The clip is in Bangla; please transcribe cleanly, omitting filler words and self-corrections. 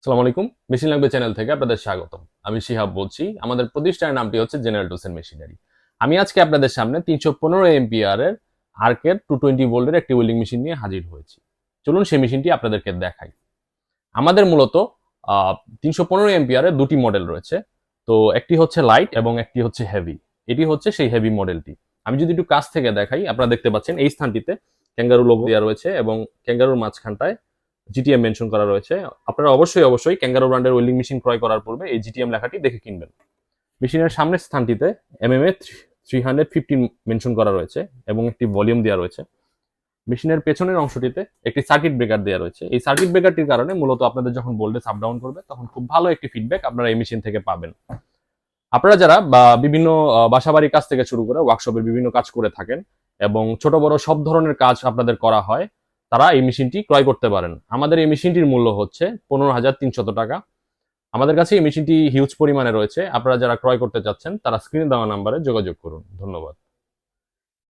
আসসালামু আলাইকুম। মেশিন ল্যাঙ্গুয়েজ চ্যানেল থেকে আপনাদের স্বাগতম। আমি শিহাব বলছি। আমাদের প্রতিষ্ঠানের নামটি হচ্ছে জেনারেল টুলস এন্ড মেশিনারি। আমি আজকে আপনাদের সামনে 315 এম্পিয়ার এর আর্কের 220 ভোল্টের একটি ওয়েল্ডিং মেশিন নিয়ে হাজির হয়েছি। চলুন সেই মেশিনটি আপনাদেরকে দেখাই। আমাদের মূলত 315 এম্পিয়ারের দুটি মডেল রয়েছে। তো একটি হচ্ছে লাইট এবং একটি হচ্ছে হেভি। এটি হচ্ছে সেই হেভি মডেলটি। আমি যদি একটু কাছ থেকে দেখাই, আপনারা দেখতে পাচ্ছেন এই স্থানটিতে ক্যাঙ্গারু লোগো দেওয়া রয়েছে এবং ক্যাঙ্গারুর মাঝখানটায় জিটিএম মেনশন করা রয়েছে। আপনারা অবশ্যই ক্যাঙ্গারু ব্র্যান্ডের ওয়েল্ডিং মেশিন ক্রয় করার পূর্বে এই জিটিএম লেখাটি দেখে কিনবেন। মেশিনের সামনের স্থানটিতে এমএমএ 315 মেনশন করা রয়েছে এবং একটি ভলিউম দেওয়া রয়েছে। মেশিনের পেছনের অংশটিতে একটি সার্কিট ব্রেকার দেওয়া রয়েছে। এই সার্কিট ব্রেকারটির কারণে মূলত আপনাদের যখন ভোল্টেজ আপ ডাউন করবে তখন খুব ভালো একটি ফিডব্যাক আপনারা এই মেশিন থেকে পাবেন। আপনারা যারা বিভিন্ন বাসাবাড়ির কাজ থেকে শুরু করে ওয়ার্কশপের বিভিন্ন কাজ করে থাকেন এবং ছোট বড় সব ধরনের কাজ আপনাদের করা হয়, তারা এই মেশিনটি ক্রয় করতে পারেন। আমাদের এই মেশিনটির মূল্য হচ্ছে 15,300 টাকা। আমাদের কাছে এই মেশিনটি হিউজ পরিমাণে রয়েছে। আপনারা যারা ক্রয় করতে চাচ্ছেন তারা স্ক্রিনে দেওয়া নাম্বারে যোগাযোগ করুন। ধন্যবাদ।